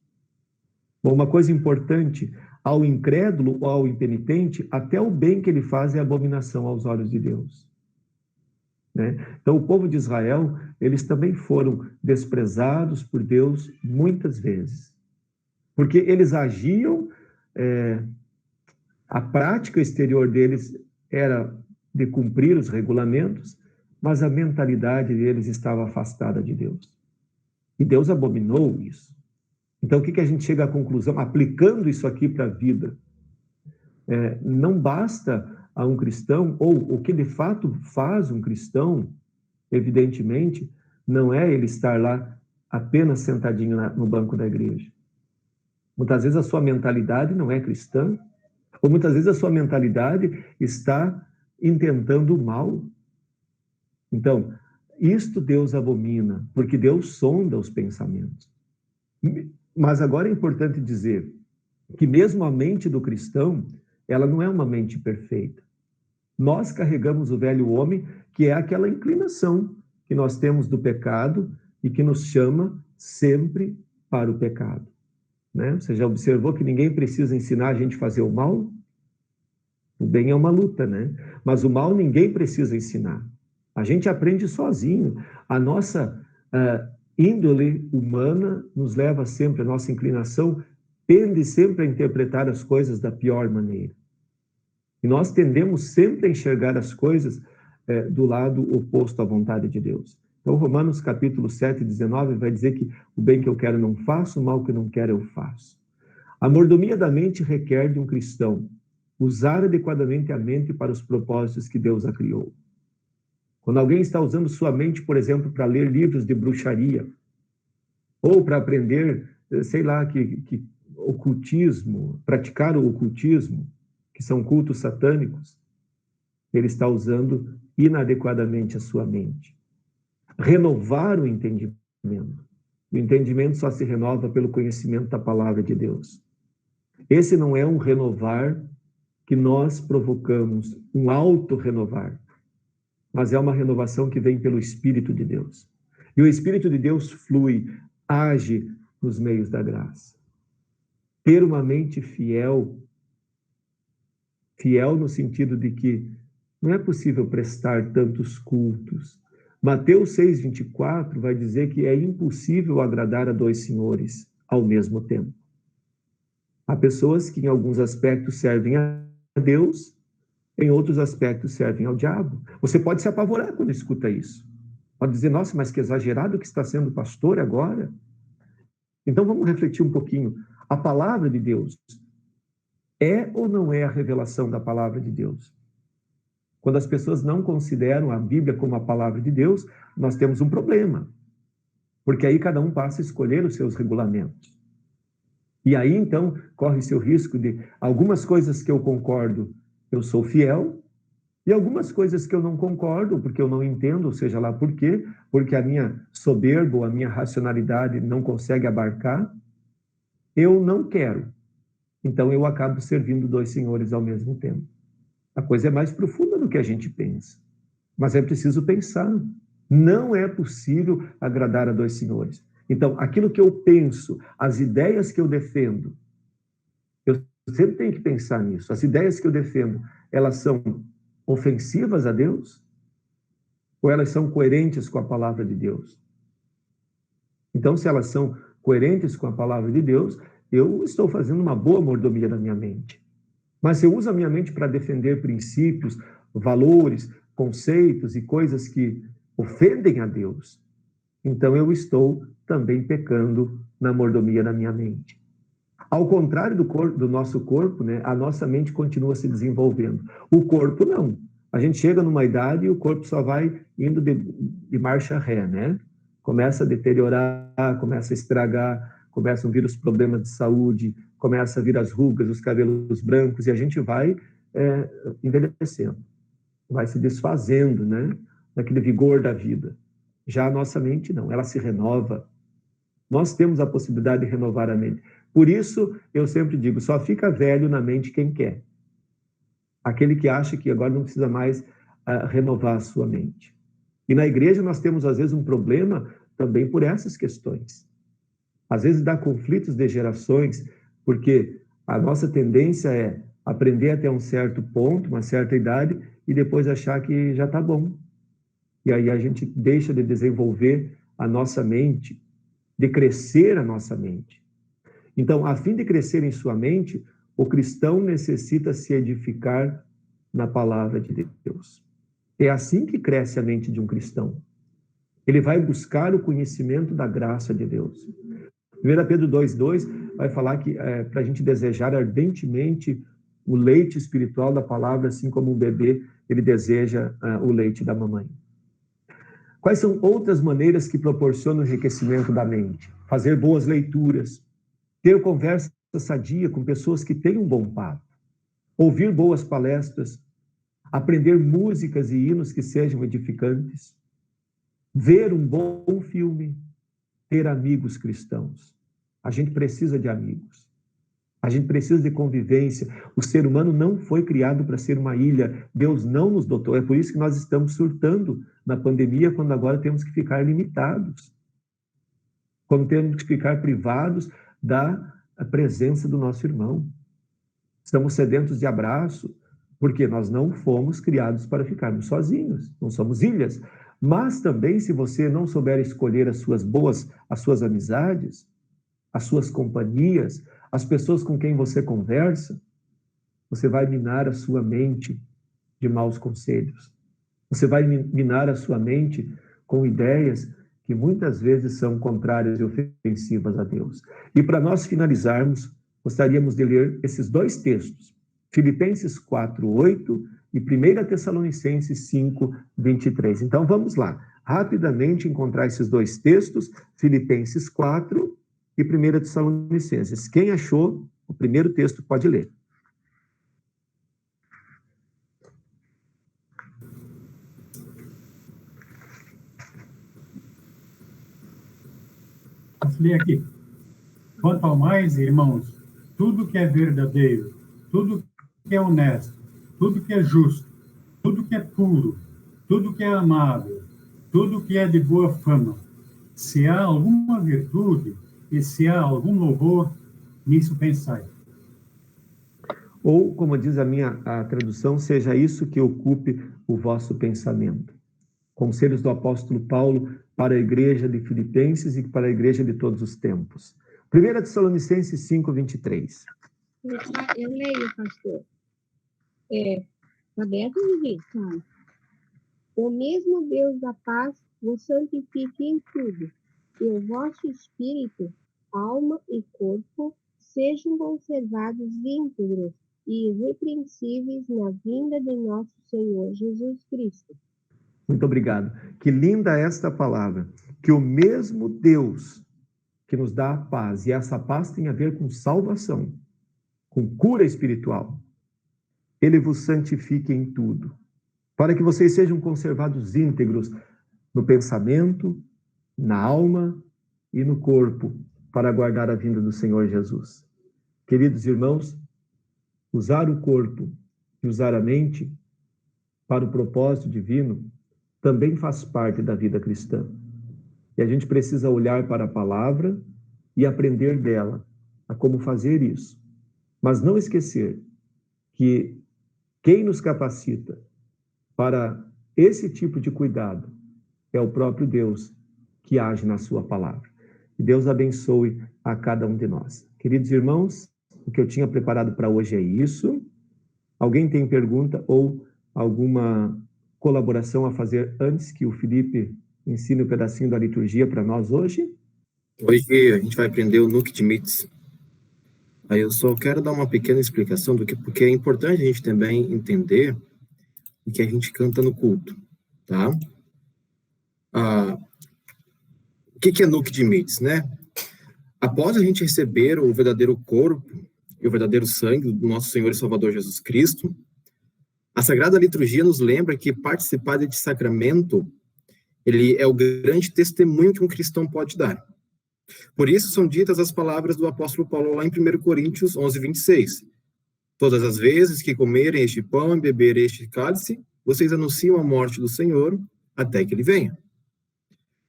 Bom, uma coisa importante, ao incrédulo ou ao impenitente, até o bem que ele faz é abominação aos olhos de Deus. Né? Então, o povo de Israel, eles também foram desprezados por Deus muitas vezes. Porque eles agiam, a prática exterior deles era de cumprir os regulamentos, mas a mentalidade deles estava afastada de Deus. E Deus abominou isso. Então, o que a gente chega à conclusão? Aplicando isso aqui para a vida, não basta a um cristão, ou o que de fato faz um cristão, evidentemente, não é ele estar lá apenas sentadinho no banco da igreja. Muitas vezes a sua mentalidade não é cristã, ou muitas vezes a sua mentalidade está intentando o mal. Então, isto Deus abomina, porque Deus sonda os pensamentos. Mas agora é importante dizer que mesmo a mente do cristão, ela não é uma mente perfeita. Nós carregamos o velho homem, que é aquela inclinação que nós temos do pecado e que nos chama sempre para o pecado. né? Você já observou que ninguém precisa ensinar a gente a fazer o mal? O bem é uma luta, né? Mas o mal ninguém precisa ensinar. A gente aprende sozinho. A nossa índole humana nos leva sempre, a nossa inclinação tende sempre a interpretar as coisas da pior maneira. E nós tendemos sempre a enxergar as coisas do lado oposto à vontade de Deus. Então, Romanos capítulo 7, 19, vai dizer que o bem que eu quero não faço, o mal que eu não quero eu faço. A mordomia da mente requer de um cristão usar adequadamente a mente para os propósitos que Deus a criou. Quando alguém está usando sua mente, por exemplo, para ler livros de bruxaria, ou para aprender, sei lá, que ocultismo, praticar o ocultismo, que são cultos satânicos, ele está usando inadequadamente a sua mente. Renovar o entendimento. O entendimento só se renova pelo conhecimento da palavra de Deus. Esse não é um renovar que nós provocamos, um auto-renovar, mas é uma renovação que vem pelo Espírito de Deus. E o Espírito de Deus flui, age nos meios da graça. Ter uma mente fiel no sentido de que não é possível prestar tantos cultos. Mateus 6,24 vai dizer que é impossível agradar a dois senhores ao mesmo tempo. Há pessoas que em alguns aspectos servem a Deus, em outros aspectos servem ao diabo. Você pode se apavorar quando escuta isso. Pode dizer, nossa, mas que exagerado que está sendo pastor agora. Então vamos refletir um pouquinho. A palavra de Deus é ou não é a revelação da palavra de Deus? Quando as pessoas não consideram a Bíblia como a palavra de Deus, nós temos um problema. Porque aí cada um passa a escolher os seus regulamentos. E aí, então, corre-se o risco de algumas coisas que eu concordo, eu sou fiel, e algumas coisas que eu não concordo, porque eu não entendo, ou seja lá por quê, porque a minha soberba ou a minha racionalidade não consegue abarcar, eu não quero. Então, eu acabo servindo dois senhores ao mesmo tempo. A coisa é mais profunda do que a gente pensa. Mas é preciso pensar. Não é possível agradar a dois senhores. Então, aquilo que eu penso, as ideias que eu defendo, eu sempre tenho que pensar nisso. As ideias que eu defendo, elas são ofensivas a Deus? Ou elas são coerentes com a palavra de Deus? Então, se elas são coerentes com a palavra de Deus, eu estou fazendo uma boa mordomia na minha mente. Mas se eu uso a minha mente para defender princípios, valores, conceitos e coisas que ofendem a Deus, então eu estou também pecando na mordomia da minha mente. Ao contrário do nosso corpo, né, a nossa mente continua se desenvolvendo. O corpo não. A gente chega numa idade e o corpo só vai indo de marcha ré, né? Começa a deteriorar, começa a estragar, começam a vir os problemas de saúde, começa a vir as rugas, os cabelos brancos, e a gente vai envelhecendo, vai se desfazendo, né, daquele vigor da vida. Já a nossa mente não, ela se renova. Nós temos a possibilidade de renovar a mente. Por isso, eu sempre digo, só fica velho na mente quem quer. Aquele que acha que agora não precisa mais renovar a sua mente. E na igreja nós temos, às vezes, um problema também por essas questões. Às vezes dá conflitos de gerações, porque a nossa tendência é aprender até um certo ponto, uma certa idade, e depois achar que já está bom. E aí a gente deixa de desenvolver a nossa mente, de crescer a nossa mente. Então, a fim de crescer em sua mente, o cristão necessita se edificar na palavra de Deus. É assim que cresce a mente de um cristão. Ele vai buscar o conhecimento da graça de Deus. 1 Pedro 2,2 vai falar que para a gente desejar ardentemente o leite espiritual da palavra, assim como um bebê, ele deseja o leite da mamãe. Quais são outras maneiras que proporcionam o enriquecimento da mente? Fazer boas leituras, ter conversa sadia com pessoas que têm um bom papo, ouvir boas palestras, aprender músicas e hinos que sejam edificantes, ver um bom filme, ter amigos cristãos. A gente precisa de amigos. A gente precisa de convivência. O ser humano não foi criado para ser uma ilha. Deus não nos dotou. É por isso que nós estamos surtando na pandemia, quando agora temos que ficar limitados. Quando temos que ficar privados da a presença do nosso irmão. Estamos sedentos de abraço, porque nós não fomos criados para ficarmos sozinhos, não somos ilhas. Mas também, se você não souber escolher as suas amizades, as suas companhias, as pessoas com quem você conversa, você vai minar a sua mente de maus conselhos. Você vai minar a sua mente com ideias que muitas vezes são contrárias e ofensivas a Deus. E para nós finalizarmos, gostaríamos de ler esses dois textos, Filipenses 4:8 e 1 Tessalonicenses 5:23. Então vamos lá, rapidamente encontrar esses dois textos, Filipenses 4 e 1 Tessalonicenses. Quem achou o primeiro texto pode ler. Lê aqui. Quanto ao mais, irmãos, tudo que é verdadeiro, tudo que é honesto, tudo que é justo, tudo que é puro, tudo que é amável, tudo que é de boa fama, se há alguma virtude e se há algum louvor, nisso pensai. Ou, como diz a tradução, seja isso que ocupe o vosso pensamento. Conselhos do apóstolo Paulo para a igreja de Filipenses e para a igreja de todos os tempos. 1 Tessalonicenses 5:23. Eu leio, pastor. Está aberto, gente? Tá. O mesmo Deus da paz vos santifique em tudo, e o vosso espírito, alma e corpo sejam conservados íntegros e irrepreensíveis na vinda de nosso Senhor Jesus Cristo. Muito obrigado. Que linda esta palavra. Que o mesmo Deus que nos dá a paz, e essa paz tem a ver com salvação, com cura espiritual, Ele vos santifique em tudo, para que vocês sejam conservados íntegros no pensamento, na alma e no corpo, para aguardar a vinda do Senhor Jesus. Queridos irmãos, usar o corpo e usar a mente para o propósito divino também faz parte da vida cristã. E a gente precisa olhar para a palavra e aprender dela a como fazer isso. Mas não esquecer que quem nos capacita para esse tipo de cuidado é o próprio Deus que age na sua palavra. Que Deus abençoe a cada um de nós. Queridos irmãos, o que eu tinha preparado para hoje é isso. Alguém tem pergunta ou alguma colaboração a fazer antes que o Felipe ensine um pedacinho da liturgia para nós hoje? Hoje a gente vai aprender o Nunc Dimittis. Aí eu só quero dar uma pequena explicação do que, porque é importante a gente também entender o que a gente canta no culto, tá? O que é Nunc Dimittis, né? Após a gente receber o verdadeiro corpo e o verdadeiro sangue do nosso Senhor e Salvador Jesus Cristo, a Sagrada Liturgia nos lembra que participar desse sacramento, ele é o grande testemunho que um cristão pode dar. Por isso são ditas as palavras do apóstolo Paulo lá em 1 Coríntios 11:26. Todas as vezes que comerem este pão e beberem este cálice, vocês anunciam a morte do Senhor até que ele venha.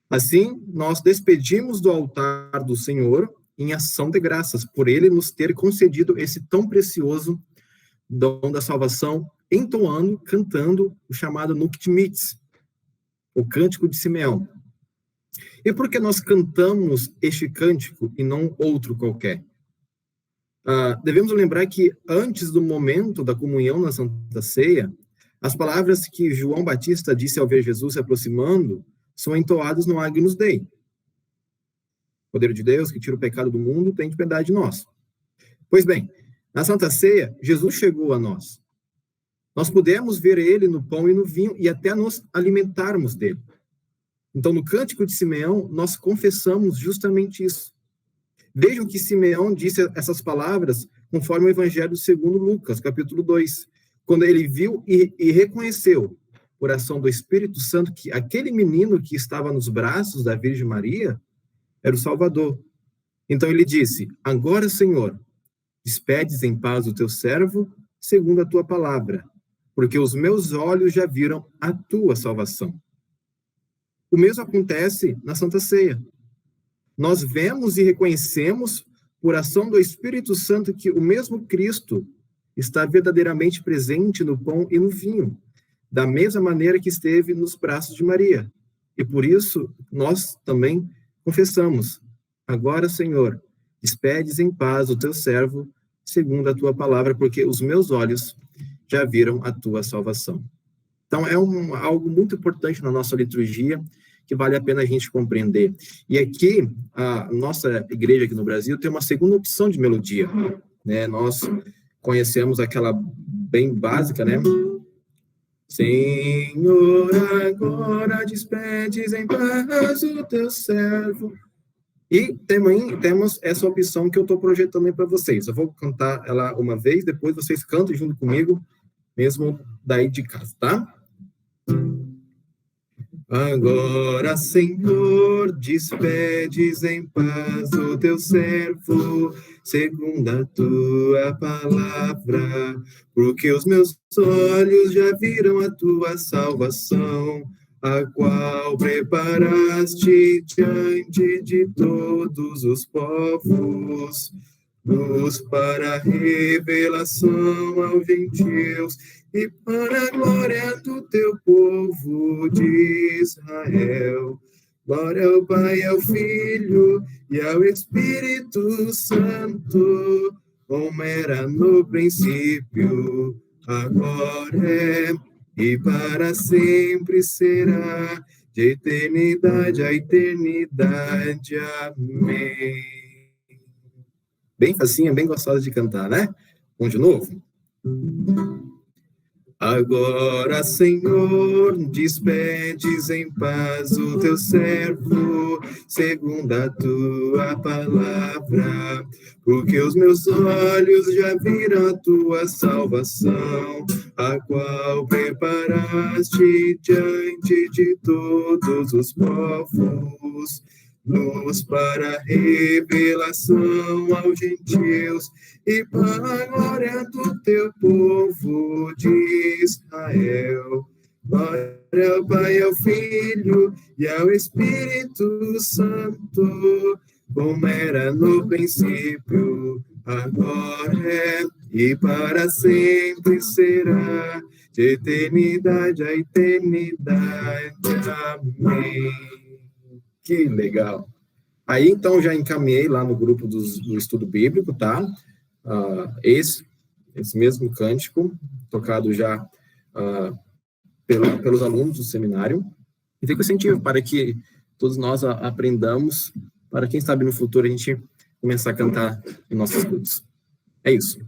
Assim, nós despedimos do altar do Senhor em ação de graças, por ele nos ter concedido esse tão precioso dom da salvação, entoando, cantando o chamado Nunc Dimittis, o Cântico de Simeão. E por que nós cantamos este cântico e não outro qualquer? Devemos lembrar que antes do momento da comunhão na Santa Ceia, as palavras que João Batista disse ao ver Jesus se aproximando são entoadas no Agnus Dei. Poder de Deus que tira o pecado do mundo, tem piedade de nós. Pois bem, na Santa Ceia, Jesus chegou a nós. Nós pudemos ver ele no pão e no vinho e até nos alimentarmos dele. Então, no Cântico de Simeão, nós confessamos justamente isso. Vejam que Simeão disse essas palavras conforme o Evangelho segundo Lucas, capítulo 2, quando ele viu e reconheceu, por ação do Espírito Santo, que aquele menino que estava nos braços da Virgem Maria era o Salvador. Então ele disse: agora, Senhor, despedes em paz o teu servo, segundo a tua palavra, porque os meus olhos já viram a tua salvação. O mesmo acontece na Santa Ceia. Nós vemos e reconhecemos por ação do Espírito Santo, que o mesmo Cristo está verdadeiramente presente no pão e no vinho, da mesma maneira que esteve nos braços de Maria. E por isso, nós também confessamos: agora, Senhor, despedes em paz o teu servo, segundo a tua palavra, porque os meus olhos já viram a tua salvação. Então, é algo muito importante na nossa liturgia, que vale a pena a gente compreender. E aqui, a nossa igreja aqui no Brasil tem uma segunda opção de melodia, né? Nós conhecemos aquela bem básica, né? Senhor, agora despedes em paz o teu servo. E também temos essa opção que eu estou projetando para vocês. Eu vou cantar ela uma vez, depois vocês cantam junto comigo, mesmo daí de casa, tá? Agora, Senhor, despedes em paz o teu servo, segundo a tua palavra, porque os meus olhos já viram a tua salvação, a qual preparaste diante de todos os povos, luz para a revelação aos gentios e para a glória do teu povo de Israel. Glória ao Pai, ao Filho e ao Espírito Santo, como era no princípio, agora é e para sempre será, de eternidade a eternidade. Amém. Bem facinha, bem gostosa de cantar, né? Vamos de novo? Agora, Senhor, despedes em paz o teu servo, segundo a tua palavra, porque os meus olhos já viram a tua salvação, a qual preparaste diante de todos os povos, luz para a revelação aos gentios e para a glória do teu povo de Israel. Glória ao Pai, ao Filho e ao Espírito Santo, como era no princípio, agora é e para sempre será, de eternidade a eternidade. Amém. Que legal. Aí, então, já encaminhei lá no grupo do estudo bíblico, tá? Esse mesmo cântico, tocado já pelos alunos do seminário. E fica o incentivo para que todos nós aprendamos, para quem sabe no futuro a gente começar a cantar em nossos cultos. É isso.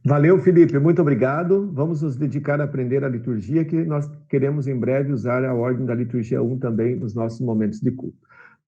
Valeu, Felipe, muito obrigado. Vamos nos dedicar a aprender a liturgia, que nós queremos em breve usar a ordem da liturgia 1 também nos nossos momentos de culto.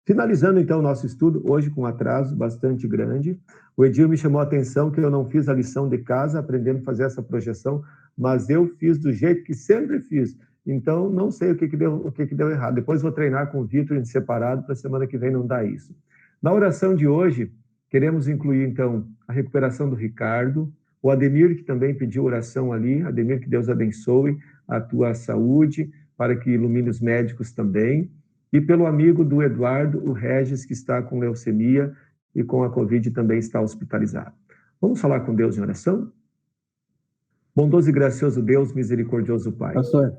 Finalizando, então, o nosso estudo, hoje com um atraso bastante grande, o Edil me chamou a atenção que eu não fiz a lição de casa, aprendendo a fazer essa projeção, mas eu fiz do jeito que sempre fiz. Então, não sei o que deu errado. Depois vou treinar com o Vitor em separado, para a semana que vem não dar isso. Na oração de hoje, queremos incluir, então, a recuperação do Ricardo, o Ademir, que também pediu oração ali. Ademir, que Deus abençoe a tua saúde, para que ilumine os médicos também. E pelo amigo do Eduardo, o Regis, que está com leucemia e com a Covid também está hospitalizado. Vamos falar com Deus em oração? Bondoso e gracioso Deus, misericordioso Pai. Pastor.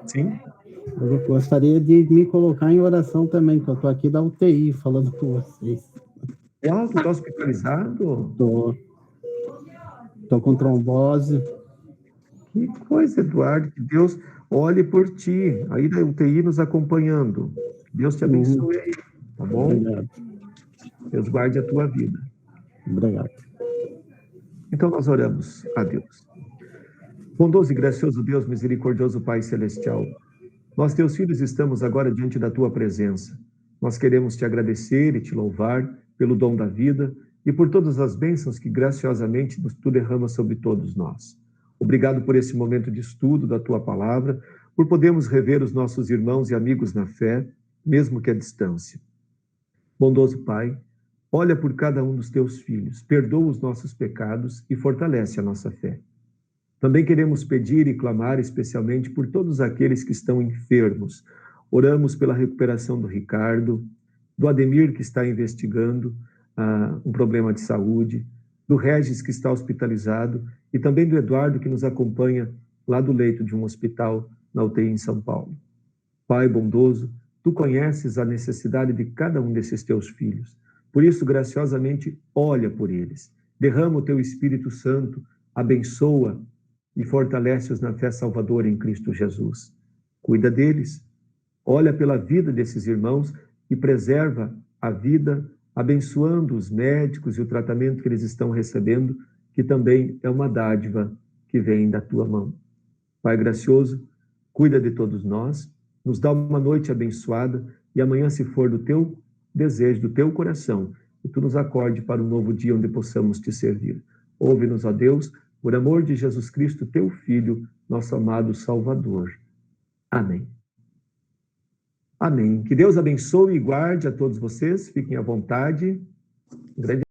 Sim? Eu gostaria de me colocar em oração também, que eu estou aqui da UTI falando com vocês. Tu está hospitalizado? Estou com trombose. Que coisa, Eduardo, que Deus olhe por ti, aí da UTI nos acompanhando. Deus te abençoe aí, tá bom? Obrigado. Deus guarde a tua vida. Obrigado. Então nós oramos a Deus. Bondoso e gracioso Deus, misericordioso Pai Celestial, nós, teus filhos, estamos agora diante da tua presença. Nós queremos te agradecer e te louvar pelo dom da vida e por todas as bênçãos que graciosamente tu derramas sobre todos nós. Obrigado por esse momento de estudo da tua palavra, por podermos rever os nossos irmãos e amigos na fé, mesmo que à distância. Bondoso Pai, olha por cada um dos teus filhos, perdoa os nossos pecados e fortalece a nossa fé. Também queremos pedir e clamar especialmente por todos aqueles que estão enfermos. Oramos pela recuperação do Ricardo, do Ademir, que está investigando, um problema de saúde, do Regis, que está hospitalizado, e também do Eduardo, que nos acompanha lá do leito de um hospital na UTI em São Paulo. Pai bondoso, tu conheces a necessidade de cada um desses teus filhos. Por isso, graciosamente, olha por eles. Derrama o teu Espírito Santo, abençoa e fortalece-os na fé salvadora em Cristo Jesus. Cuida deles, olha pela vida desses irmãos e preserva a vida, abençoando os médicos e o tratamento que eles estão recebendo, que também é uma dádiva que vem da tua mão. Pai gracioso, cuida de todos nós, nos dá uma noite abençoada e amanhã, se for do teu desejo, do teu coração, que tu nos acorde para um novo dia onde possamos te servir. Ouve-nos, ó Deus, por amor de Jesus Cristo, teu Filho, nosso amado Salvador. Amém. Amém. Que Deus abençoe e guarde a todos vocês. Fiquem à vontade. Um grande